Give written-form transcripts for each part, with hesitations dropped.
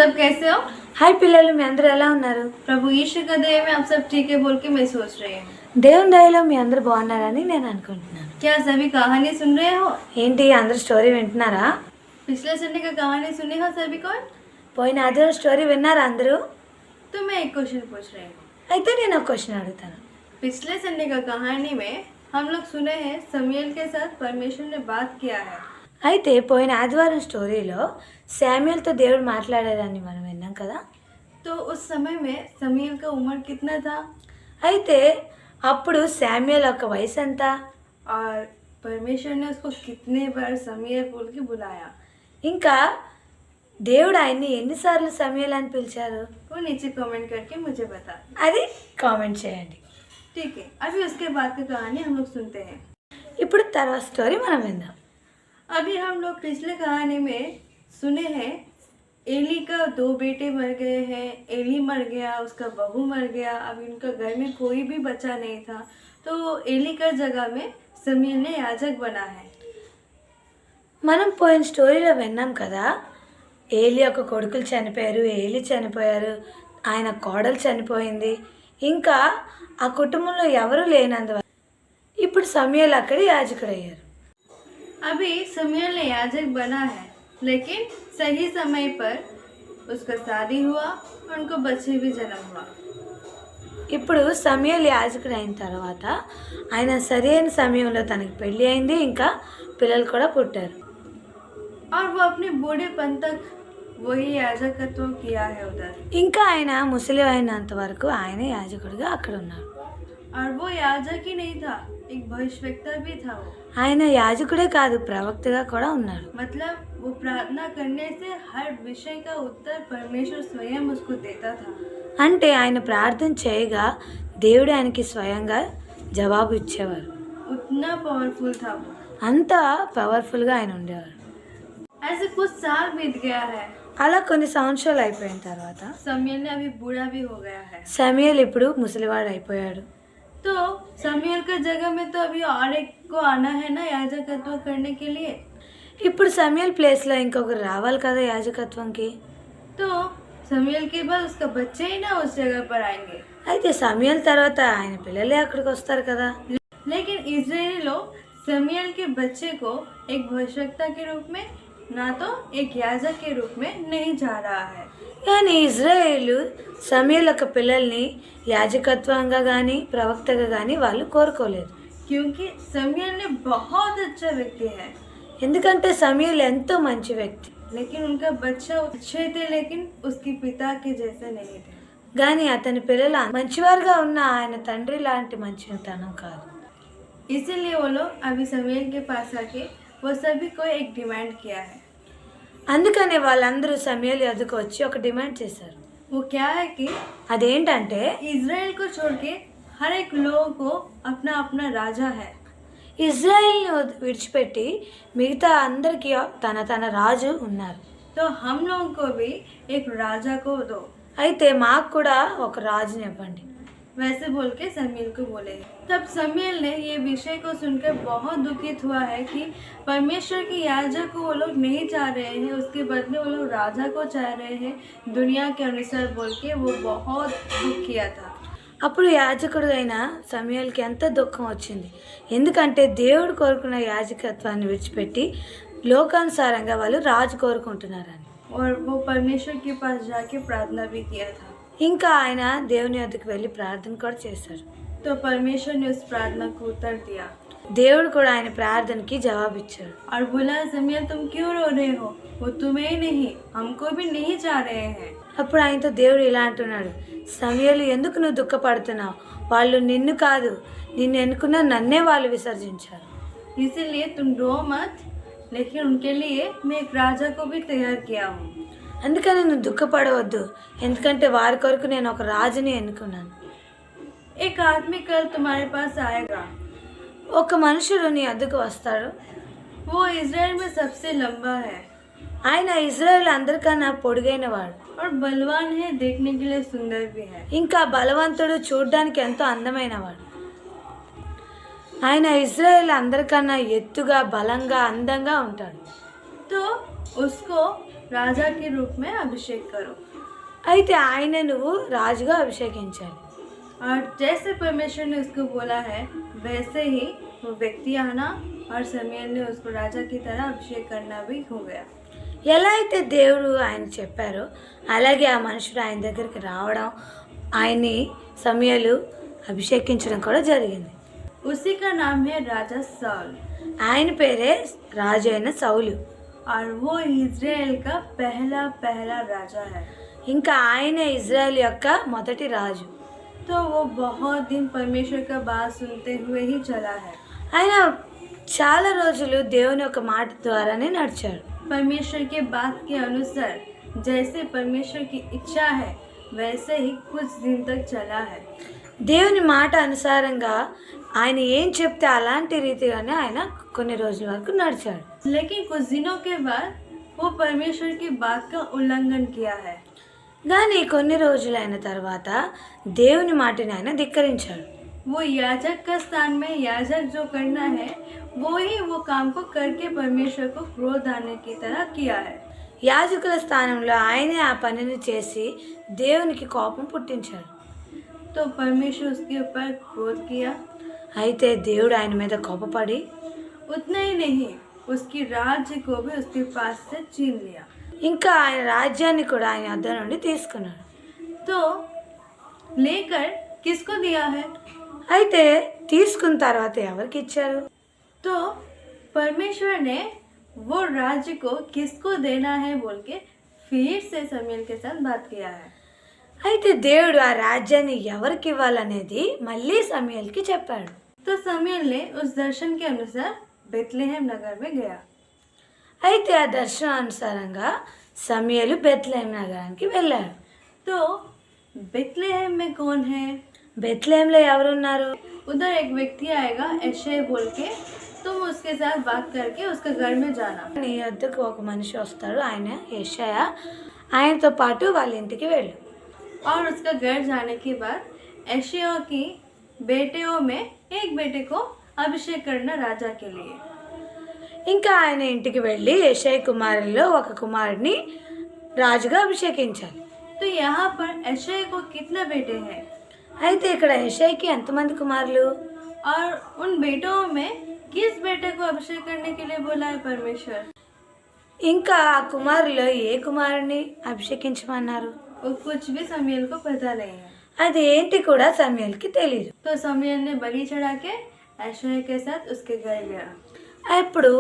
सब कैसे हो? హాయ్ పిల్లలు, మీ అందరూ ఎలా ఉన్నారు? प्रभु यीशु का दया में आप सब ठीक है बोल के मैं सोच रही हूँ। దేవుని దయలో మీ అందరూ బాగున్నారని నేను అనుకుంటున్నాను. क्या सभी कहानी सुन रहे हो? ఏంటి అందరూ స్టోరీ వింటున్నారా? पिछले संडे का कहानी सुनी हो सभी को? పోయిన ఆదివారం స్టోరీ విన్నారా అందరూ? तो मैं एक क्वेश्चन पूछ रही हूँ। అయితే నేను ఒక క్వశ్చన్ అడుగుతాను. पिछले संडे का कहानी में हम लोग सुने हैं समूएल के साथ परमेश्वर ने बात किया है। అయితే పోయిన ఆదివారం స్టోరీలో శామ్యూయల్తో దేవుడు మాట్లాడారని మనం విన్నాం కదా. तो उस समय में समूएल का उम्र कितना था అయితే అప్పుడు శామ్యూయల్ యొక్క వయసు ఎంత? और परमेश्वर ने उसको कितने बार समूएल बोल के बुलाया? ఇంకా దేవుడు ఆయన్ని ఎన్నిసార్లు సమూయేల్ అని పిలిచారు? वो नीचे कमेंट करके मुझे बता। అది కామెంట్ చేయండి. ठीक है, अभी उसके बाद की कहानी हम लोग सुनते हैं। ఇప్పుడు తర్వాత స్టోరీ మనం విందాం. अभी हम लोग पिछले कहानी में सुने हैं एली का 2 बेटे मर गए हैं। एली मर गया, उसका बहू मर गया। अब इनका घर में कोई भी बच्चा नहीं था, तो एली का जगह में समूएल ने याजक बना है। మనం పోయిన స్టోరీలో విన్నాం కదా, ఏలి యొక్క కొడుకులు చనిపోయారు, ఏలి చనిపోయారు, ఆయన కోడలు చనిపోయింది, ఇంకా ఆ కుటుంబంలో ఎవరు లేనందువల్ల ఇప్పుడు సమూయేల్ అక్కడ యాజకుడు అయ్యారు. अभी समूएल ने याजक बना है, लेकिन सही समय पर उसका शादी हुआ और उनको बच्चे भी जन्म हुआ। ఇప్పుడు సమూయేల్ యాజకుడు అయిన తర్వాత ఆయన సరైన సమయంలో తనకి పెళ్ళి అయింది, ఇంకా పిల్లలు కూడా పుట్టారు. और वो अपने बूढ़ेपन तक वही याजकत्व किया है उधर। ఇంకా ఆయన ముసలి అయినంత వరకు ఆయన యాజకుడిగా అక్కడ ఉన్నారు. और वो याजक ही नहीं था, एक भविष्यवक्ता भी था वो। ఆయన యాజకుడే కాదు, ప్రవక్తగా కూడా ఉన్నాడు. मतलब वो प्रार्थना करने से हर विषय का उत्तर परमेश्वर स्वयं उसको देता था। అంటే ఆయన ప్రార్థన చేయగా దేవుడు ఆయనకి స్వయంగా జవాబు ఇచ్చేవారు. उतना पावरफुल था वो। అంత పవర్ఫుల్గా ఆయన ఉండేవారు. ऐसे कुछ साल बीत गया है। అలా కొన్ని సంవత్సరాలు అయిపోయిన తర్వాత समूएल ने अभी बूढ़ा भी हो गया है। సమూయేల్ ఇప్పుడు ముసలివాడు అయిపోయాడు. तो समूएल का जगह में तो अभी और एक को आना है ना याजकत्व करने के लिए। ఇప్పుడు సమూయేల్ ప్లేస్లో ఇంకొకరు రావాలి కదా యాజకత్వంకి. तो समूएल के बाद उसका बच्चे ही ना उस जगह पर आएंगे। అయితే సమూయేల్ తర్వాత ఆయన పిల్లలే అక్కడికి వస్తారు కదా. लेकिन इजरायली लोग समूएल के बच्चे को एक भविष्यवक्ता के रूप में ना तो एक याजक के रूप में नहीं जा रहा है। కానీ ఇజ్రాయేలు సమూయేల్ యొక్క పిల్లల్ని యాజకత్వంగా కానీ ప్రవక్తగా కానీ వాళ్ళు కోరుకోలేదు. क्योंकि समूएल ने बहुत अच्छा व्यक्ति है, ఎందుకంటే సమూయేల్ ఎంతో మంచి వ్యక్తి, लेकिन उनका बच्चा अच्छे थे लेकिन उसके पिता के जैसे नहीं थे। కానీ అతని పిల్లలు మంచివారుగా ఉన్న ఆయన తండ్రి లాంటి మంచితనం కాదు. इसीलिए वो लोग अभी समूएल के पास आके वो सभी को एक डिमांड किया है। అందుకనే వాళ్ళందరూ సమూయేల్ యొద్దకు వచ్చి ఒక డిమాండ్ చేశారు. वो क्या है कि అదేంటంటే इजराइल को छोड़ के हर एक लोगों को अपना अपना राजा है। ఇజ్రాయెల్ని విడిచిపెట్టి మిగతా అందరికీ తన తన రాజు ఉన్నారు. तो हम लोगों को भी एक राजा को दो। అయితే మాకు కూడా ఒక రాజుని ఇవ్వండి. वैसे बोल के समूएल को बोले। तब समूएल ने ये विषय को सुनकर बहुत दुखित हुआ है कि परमेश्वर की याजक को वो लोग नहीं चाह रहे हैं, उसके बदले वो लोग राजा को चाह रहे हैं दुनिया के अनुसार बोल के वो बहुत दुख किया था। అప్పుడు యాజకుడు అయిన సమూయేల్కి ఎంత దుఃఖం వచ్చింది, ఎందుకంటే దేవుడు కోరుకున్న యాజకత్వాన్ని విడిచిపెట్టి లోకానుసారంగా వాళ్ళు రాజు కోరుకుంటున్నారని. और वो परमेश्वर के पास जाके प्रार्थना भी किया था। ఇంకా ఆయన దేవుని వద్దకు వెళ్ళి ప్రార్థన కూడా చేశారు. तो परमेश्वर ने उस प्रार्थना को उत्तर दिया దేవుడు కూడా ఆయన ప్రార్థనకి జవాబిచ్చాడు. और बोला समूएल तुम क्यों रो रहे हो, वो तुम्हें ही नहीं हमको भी नहीं चाह रहे हैं। అప్పుడు ఆయనతో దేవుడు ఇలా అంటున్నాడు, సమూయేలు ఎందుకు నువ్వు దుఃఖపడుతున్నావు, వాళ్ళు నిన్ను కాదు నిన్ను ఎన్నుకున్న నన్నే వాళ్ళు విసర్జించారు. इसीलिए तुम रो मत, लेकिन उनके लिए मैं एक राजा को भी तैयार किया हूँ। అందుకని నువ్వు దుఃఖపడవద్దు, ఎందుకంటే వారి కొరకు నేను ఒక రాజుని ఎన్నుకున్నాను. एक आदमी कल तुम्हारे पास आएगा, ఒక మనుషుడు నీ వద్దకు వస్తాడు. वो इजराइल में सबसे लंबा है ఆయన ఇజ్రాయేల్ అందరికన్నా పొడుగైన వాడు, और बलवान है, देखने के लिए सुंदर भी है। ఇంకా బలవంతుడు, చూడ్డానికి ఎంతో అందమైన వాడు. ఆయన ఇజ్రాయేల్ అందరికన్నా ఎత్తుగా, బలంగా, అందంగా ఉంటాడు. तो उसको राजा के रूप में अभिषेक करो। అయితే ఆయన నువ్వు రాజుగా అభిషేకించాలి. और जैसे परमेश्वर ने उसको बोला है वैसे ही वो व्यक्ति आना और शमूएल ने उसको राजा की तरह अभिषेक करना भी हो गया। ఎలా అయితే దేవుడు ఆయన చెప్పారో అలాగే ఆ మనుషుడు ఆయన దగ్గరికి రావడం, ఆయన్ని సమూయేలు అభిషేకించడం కూడా జరిగింది. उसी का नाम है राजा साउल ఆయన పేరే రాజు అయిన సౌలు. और वो इज़राइल का पहला राजा है। ఇంకా ఆయన ఇజ్రాయెల్ యొక్క మొదటి రాజు. तो वो बहुत दिन परमेश्वर का बात सुनते हुए ही चला है। ఆయన చాలా రోజులు దేవుని యొక్క మాట ద్వారానే నడిచాడు. परमेश्वर के बात के अनुसार जैसे परमेश्वर की इच्छा है वैसे ही कुछ दिन तक चला है। దేవుని మాట అనుసారంగా ఆయన ఏం చెప్తే అలాంటి రీతిగానే ఆయన కొన్ని రోజుల వరకు నడిచాడు. लेकिन कुछ दिनों के बाद वो परमेश्वर की बात का उल्लंघन किया है। కానీ కొన్ని రోజులైన తర్వాత దేవుని మాటని ఆయన ధిక్కరించాడు. वो याजक का स्थान में याजक जो करना है वो ही वो काम को करके परमेश्वर को क्रोध आने की तरह किया है। యాజకుల స్థానంలో ఆయనే ఆ పనిని చేసి దేవునికి కోపం పుట్టించాడు. तो परमेश्वर उसके ऊपर क्रोध किया। అయితే దేవుడు ఆయన మీద కోపపడి उतना ही नहीं उसकी राज्य को भी उसके पास से छीन लिया। ఇంకా ఆయన రాజ్యాన్ని కూడా ఆయన వద్ద నుండి తీసుకున్నాడు. तो लेकर किसको दिया है? అయితే తీసుకున్న తర్వాత ఎవరికి ఇచ్చారు? तो परमेश्वर ने वो राज्य को किसको देना है बोल के फिर से शमूएल के साथ बात किया है। అయితే దేవుడు ఆ రాజ్యాన్ని ఎవరికి ఇవ్వాలనేది మళ్ళీ సమూయేలుకి చెప్పాడు. तो शमूएल ने उस दर्शन के अनुसार बेतलेहम नगर में गया। అయితే ఆ దర్శనానుసారంగా సమూయేలు బెత్లెహేం నగరానికి వెళ్ళాడు. तो बेतलेहम में कौन है? బెత్లెహేంలో ఎవరున్నారు? उधर एक व्यक्ति आएगा ऐशे बोल के, तुम उसके साथ बात करके उसके घर में जाना। నీ వద్దకు ఒక మనిషి వస్తాడు, ఆయన యెషయా. ఆయనతో పాటు వాళ్ళ ఇంటికి వెళ్ళు. और उसका घर जाने के बाद ऐशेया की बेटियों में एक बेटे को अभिषेक करना राजा के लिए। ఇంకా ఆయన ఇంటికి వెళ్ళి యెషయా కుమారుల్లో ఒక కుమారుడిని రాజుగా అభిషేకించాలి. तो यहाँ पर ऐशेया को कितने बेटे हैं? అయితే ఇక్కడ యెషయాకి ఎంతమంది కుమారులు? और उन बेटों में किस बेटे को अभिषेक करने के लिए बोला है परमेश्वर? ఇంకా ఆ కుమారులో ఏ కుమారుని అభిషేకించమన్నారు? वो कुछ भी शमूएल को पता नहीं है। అది ఏంటి కూడా సమూయేలుకి తెలియదు. तो शमूएल ने बलि चढ़ा के ऐशेया के साथ उसके घर गया। అప్పుడు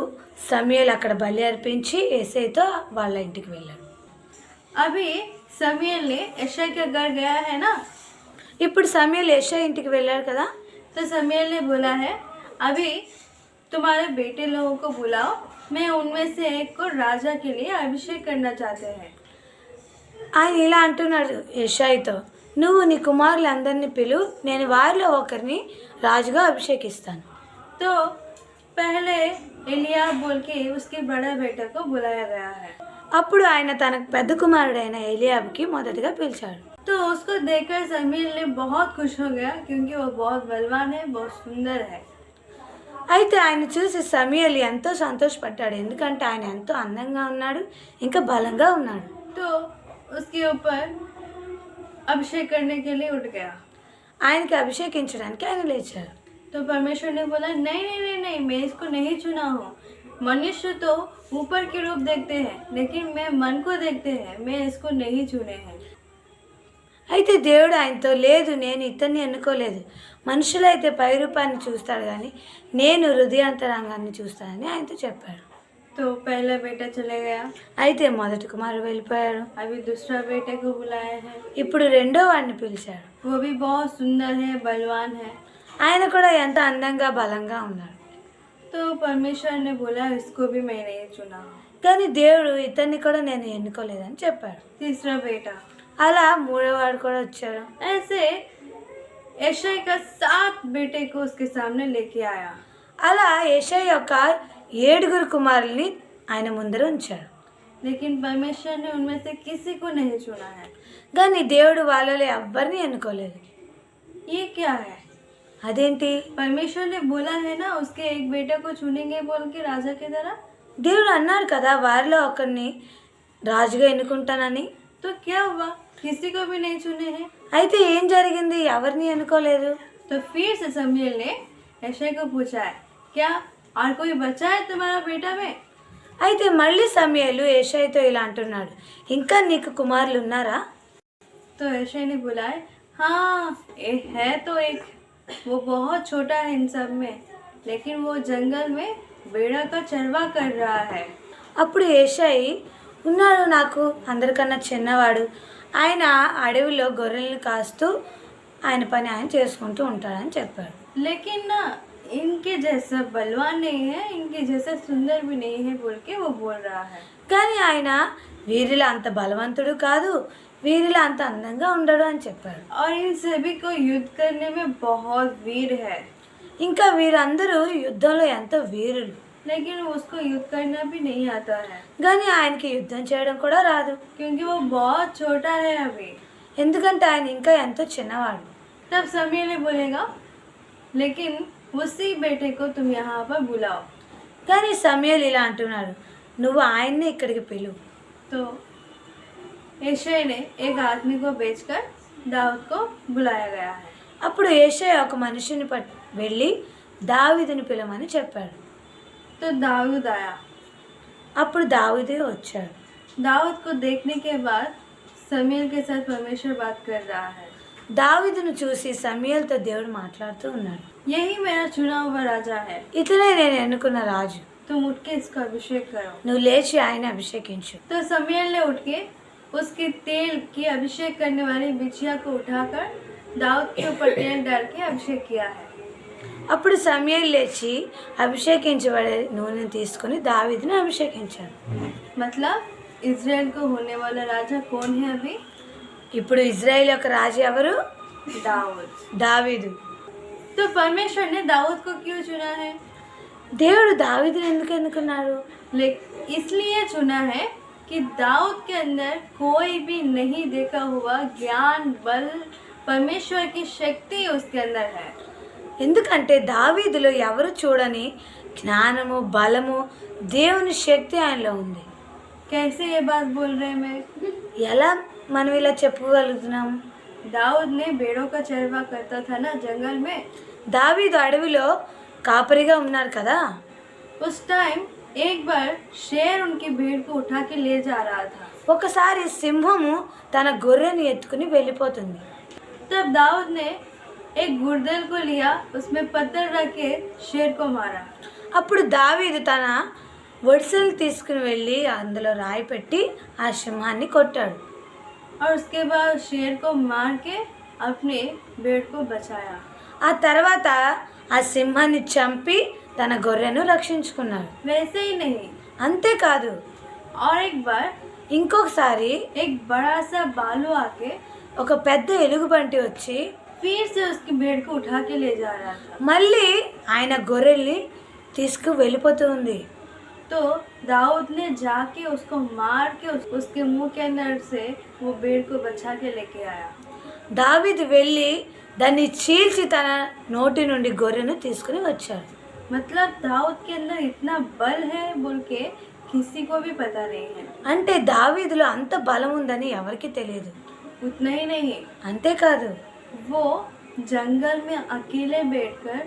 సమూయేలు అక్కడ బలి అర్పించి యేసయ్యతో వాళ్ళ ఇంటికి వెళ్ళాడు. अभी शमूएल ने ऐशेया के घर गया है ना, ఇప్పుడు సమూయేలు యెషయా ఇంటికి వెళ్ళాడు కదా. तो शमूएल ने बोला है अभी तुम्हारे बेटे लोगों को बुलाओ, मैं उनमें से एक को राजा के लिए अभिषेक करना चाहते हैं। ఆయన ఇలా అంటున్నాడు యెషయాతో, నువ్వు నీ కుమారులందరినీ పిలు, నేను వారిలో ఒకరిని రాజుగా అభిషేకిస్తాను. तो पहले एलियाब बोल के उसके बड़ा बेटे को बुलाया गया है। అప్పుడు ఆయన తన పెద్ద కుమారుడైన ఎలియాబుకి మొదటగా పిలిచాడు. तो उसको देखकर शमूएल ने बहुत खुश हो गया क्योंकि वो बहुत बलवान है, बहुत सुंदर है। అయితే ఆయన చూసి సమూయేలు ఎంతో సంతోషపడ్డాడు, ఎందుకంటే ఆయన ఎంతో అందంగా ఉన్నాడు, ఇంకా బలంగా ఉన్నాడు. तो उसके ऊपर अभिषेक करने के लिए उठ गया। ఆయనకి అభిషేకించడానికి ఆయన లేచాడు. तो परमेश्वर ने बोला नहीं नहीं नहीं नहीं, मैं इसको नहीं चुना हूँ। मनुष्य तो ऊपर के रूप देखते हैं लेकिन मैं मन को देखते हैं, मैं इसको नहीं चुने हैं। అయితే దేవుడు ఆయనతో, లేదు నేను ఇతన్ని ఎన్నుకోలేదు, మనుషులైతే పై రూపాన్ని చూస్తాడు కానీ నేను హృదయాంతరంగాన్ని చూస్తానని ఆయనతో చెప్పాడు. तो पहला बेटा चले गया, అయితే మొదటి కుమారుడు వెళ్ళిపోయాడు. अभी दूसरा बेटे को बुलाया है। ఇప్పుడు రెండో వాడిని పిలిచాడు. वो भी बहुत सुंदर है, बलवान है। ఆయన కూడా ఎంత అందంగా బలంగా ఉన్నాడు. तो परमेश्वर ने बोला इसको भी मैं नहीं चुना हूँ। కానీ దేవుడు ఇతన్ని కూడా నేను ఎన్నుకోలేదని చెప్పాడు. तीसरा बेटा, అలా మూడోవాడు కూడా వచ్చాడు. ऐसे ऐशेया का 7 बेटे को उसके सामने लेके आया। అలా యెషయా యొక్క 7 కుమారుల్ని ఆయన ముందర ఉంచాడు. लेकिन परमेश्वर ने उनमें से किसी को नहीं चुना है। కానీ దేవుడు వాళ్ళలో ఎవ్వరిని ఎన్నుకోలేదు. ये क्या है? అదేంటి? परमेश्वर ने बोला है ना उसके एक बेटे को चुनेंगे बोल के राजा की तरह। దేవుడు అన్నాడు కదా వారిలో ఒకరిని రాజుగా ఎన్నుకుంటానని. तो क्या हुआ, किसी को भी नहीं चुने हैं। అయితే ఏం జరిగింది? ఎవరిని ఎన్నుకోలేదు. तो फिर से समूएल ने यशायाह को पूछा है, क्या और कोई बचा है तुम्हारा बेटा में। అయితే మళ్ళీ సమూయేలు యెషయాతో ఇలా అంటున్నాడు, ఇంకా నీకు కుమారులు ఉన్నారా? तो यशायाह ने बोला है, हाँ एक है तो एक, वो बहुत छोटा है इन सब में, लेकिन वो जंगल में भेड़ा का चरवा कर रहा है। అప్పుడు యెషయి, ఉన్నాడు నాకు అందరికన్నా చిన్నవాడు, ఆయన అడవిలో గొర్రెలను కాస్తూ ఆయన పని ఆయన చేసుకుంటూ ఉంటాడని చెప్పాడు. लेकिन ना इनके जैसा बलवान नहीं है, इनके जैसा सुंदर भी नहीं है बोल के वो बोल रहा है। కానీ ఆయన వీరిలా అంత బలవంతుడు కాదు, వీరిలా అంత అందంగా ఉండడు అని చెప్పాడు. और इन सभी को युद्ध करने में बहुत वीर है, ఇంకా వీరందరూ యుద్ధంలో ఎంతో వీరులు, लेकिन उसको युद्ध करना भी नहीं आता है కానీ ఆయనకి యుద్ధం చేయడం కూడా రాదు. क्योंकि वो बहुत छोटा है अभी। ఎందుకంటే ఆయన ఇంకా ఎంతో చిన్నవాడు. तब समूएल ने बोलेगा, लेकिन उसी बेटे को तुम यहाँ पर बुलाओ। కానీ సమూయేలు ఇలా అంటున్నాడు, నువ్వు ఆయన్నే ఇక్కడికి పిలువు. तो यशायाह ने एक आदमी को भेजकर दाऊद को बुलाया गया है। అప్పుడు యెషయా ఒక మనిషిని వెళ్ళి దావీదుని పిలవమని చెప్పాడు. तो दाऊद आया। అప్పుడు దావీదు వచ్చాడు. दाऊद को देखने के बाद समूएल के साथ परमेश्वर बात कर रहा है। దావీదును చూసి సమూయేలుతో దేవుడు మాట్లాడుతూ ఉన్నాడు. यही मेरा चुना हुआ राजा है, ఇతనే నేను ఎన్నుకున్న రాజు, तुम उठ के इसको अभिषेक करो। నువ్వు లేచి ఆయన అభిషేకించు. तो समूएल ने उठ के उसके तेल की अभिषेक करने वाली बिछिया को उठाकर दाऊद के ऊपर तेल डाल के अभिषेक किया है। అప్పుడు సమూయేలు లేచి అభిషేకించబడే నూనెను తీసుకుని దావీదుని అభిషేకించాడు. मतलब इजराइल को होने वाला राजा कौन है अभी? ఇప్పుడు ఇజ్రాయెల్ యొక్క రాజు ఎవరు? दाऊद। దావీదు. तो परमेश्वर ने दाऊद को क्यों चुना है? దేవుడు దావీదుని ఎందుకు ఎన్నుకున్నాడు? इसलिए चुना है कि दाऊद के अंदर कोई भी नहीं देखा हुआ ज्ञान, बल, परमेश्वर की शक्ति उसके अंदर है। ఎందుకంటే దావీదులో ఎవరు చూడని జ్ఞానము, బలము, దేవుని శక్తి ఆయనలో ఉంది. कैसे ये बात बोल रहे हैं मैं? ఎలా మనం ఇలా చెప్పగలుగుతున్నాం? दाऊद ने भेड़ों का चरवा करता था ना जंगल में। దావీదు అడవిలో కాపరిగా ఉన్నారు కదా. उस टाइम एक बार शेर उनकी भेड़ को उठा के ले जा रहा था। ఒకసారి సింహము తన గొర్రెని ఎత్తుకుని వెళ్ళిపోతుంది. तब दाऊद ने एक गुर्दल को लिया, उसमें पत्थर रख के शेर को मारा। అప్పుడు దావీదు తన వడిసెలు తీసుకుని వెళ్ళి అందులో రాయి పెట్టి ఆ సింహాన్ని కొట్టాడు. और उसके बाद शेर को मार के अपने भेड़ को बचाया। ఆ తర్వాత ఆ సింహాన్ని చంపి తన గొర్రెను రక్షించుకున్నాడు. वैसे ही नहीं, అంతేకాదు, और एक बार ఇంకొకసారి एक बड़ा सा बालू आके ఒక పెద్ద ఎలుగుబంటి వచ్చి फिर से उसकी भेड़ को उठा के ले जा रहा था। మళ్ళీ ఆయన గొర్రెల్ని తీసుకు వెళ్ళిపోతూ ఉంది. तो दाऊद ने जाके उसको मार के उसके मुंह के अंदर से वो भेड़ को बचा के लेके आया। దావీదు వెళ్ళి దాన్ని చీల్చి తన నోటి నుండి గొర్రెను తీసుకుని వచ్చాడు. मतलब दाऊद के अंदर इतना बल है बोल के किसी को भी पता नहीं है। అంటే దావీదులో అంత బలం ఉందని ఎవరికీ తెలియదు. उतना ही नहीं, అంతేకాదు, वो जंगल में अकेले बैठकर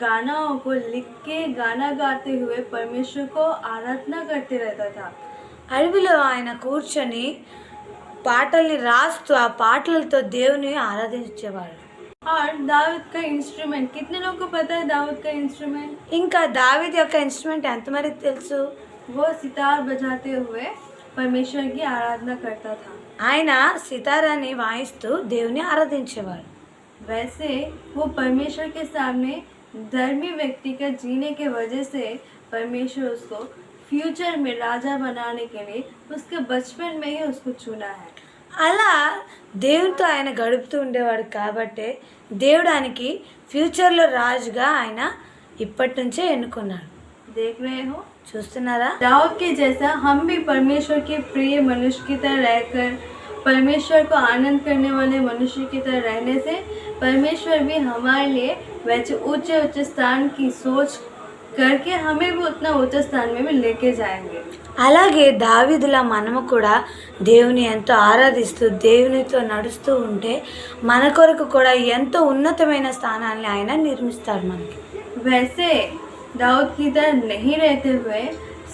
गानाओं को लिख के गाना गाते हुए परमेश्वर को आराधना करते रहता था। అడవిలో ఆయన కూర్చొని పాటల్ని రాస్తూ ఆ పాటలతో దేవుని ఆరాధించేవాడు. और दाऊद का इंस्ट्रूमेंट, कितने लोगों को पता है दाऊद का इंस्ट्रूमेंट? ఇంకా దావీదు యొక్క ఇన్స్ట్రుమెంట్ ఎంతమందికి తెలుసు? वो सितार बजाते हुए परमेश्वर की आराधना करता था। ఆయన సితారాన్ని వాయిస్తూ దేవుని ఆరాధించేవాడు. वैसे वो परमेश्वर के सामने धर्मी व्यक्ति का जीने के वजह से परमेश्वर उसको फ्यूचर में राजा बनाने के लिए उसके बचपन में ही उसको चुना है। అలా దేవునితో ఆయన గడుపుతూ ఉండేవాడు కాబట్టి దేవుడు ఆయనకి ఫ్యూచర్లో రాజుగా ఆయన ఇప్పటి నుంచే ఎన్నుకున్నాడు. देख रहे हो? చూస్తున్నారా? दाऊद के जैसा हम भी परमेश्वर के प्रिय मनुष्य की तरह रहकर परमेश्वर को आनंद करने वाले मनुष्य की तरह रहने से परमेश्वर भी हमारे लिए वैसे ऊंचे ऊंचे स्थान की सोच करके हमें भी उतना ऊंचे स्थान में भी लेके जाएंगे। అలాగే దావీదులా మనము కూడా దేవుని ఎంతో ఆరాధిస్తూ దేవునితో నడుస్తూ ఉంటే మన కొరకు కూడా ఎంతో ఉన్నతమైన స్థానాన్ని ఆయన నిర్మిస్తాడు మనకి. वैसे दाऊद की तरह नहीं रहते हुए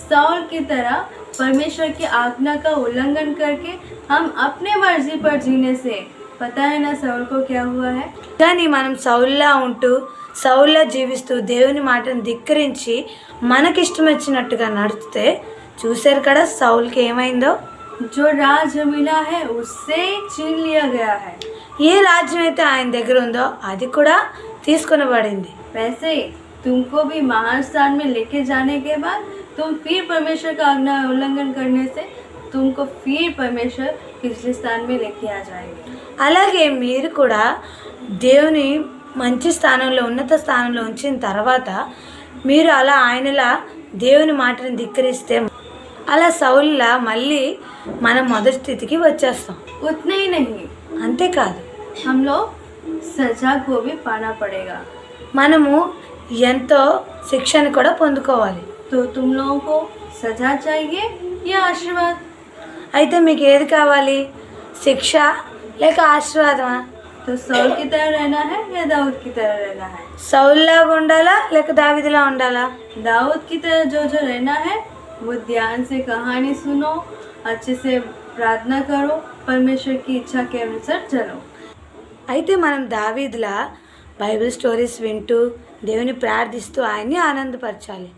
साउल की तरह परमेश्वर की आज्ञा का उल्लंघन करके हम अपने मर्जी पर जीने से, पता है ना साउल को क्या हुआ है। కానీ మనం సౌల్లా ఉంటూ సౌల్లా జీవిస్తూ దేవుని మాటను ధిక్కరించి మనకిష్టం వచ్చినట్టుగా నడిస్తే చూశారు కదా సౌల్కి ఏమైందో. जो राज मिला है उससे छीन लिया गया है। ఏ రాజ్యం అయితే ఆయన దగ్గర ఉందో అది కూడా తీసుకొనబడింది. वैसे तुमको भी महान स्थान में लेके जाने के बाद तुम फिर परमेश्वर का आज्ञा उल्लंघन करने से तुमको फिर परमेश्वर पिछले स्थान में लेके आ जाएंगे। అలాగే మీరు కూడా దేవుని మంచి స్థానంలో ఉన్నత స్థానంలో ఉంచిన తర్వాత మీరు అలా ఆయనలా దేవుని మాటను ధిక్కరిస్తే అలా సౌలులా మళ్ళీ మనం మొదటి స్థితికి వచ్చేస్తాం. उतना ही नहीं, అంతేకాదు हम लोग सजा को भी पाना पड़ेगा। మనము ఎంతో శిక్షను కూడా పొందుకోవాలి. तो तुम लोगों को सजा चाहिए या आशीर्वाद? అయితే మీకు ఏది కావాలి, శిక్ష లేక ఆశీర్వాదమా? तो साउल की तरह रहना है या दाऊद की तरह रहना है? సౌలులాగా ఉండాలా లేక దావీదులా ఉండాలా? दाऊद की तरह जो जो रहना है वो ध्यान से कहानी सुनो, अच्छे से प्रार्थना करो, परमेश्वर की इच्छा के अनुसार चलो। అయితే మనం దావీదులా బైబిల్ స్టోరీస్ వింటూ దేవుని ప్రార్థిస్తూ ఆయన్ని ఆనందపరచాలి.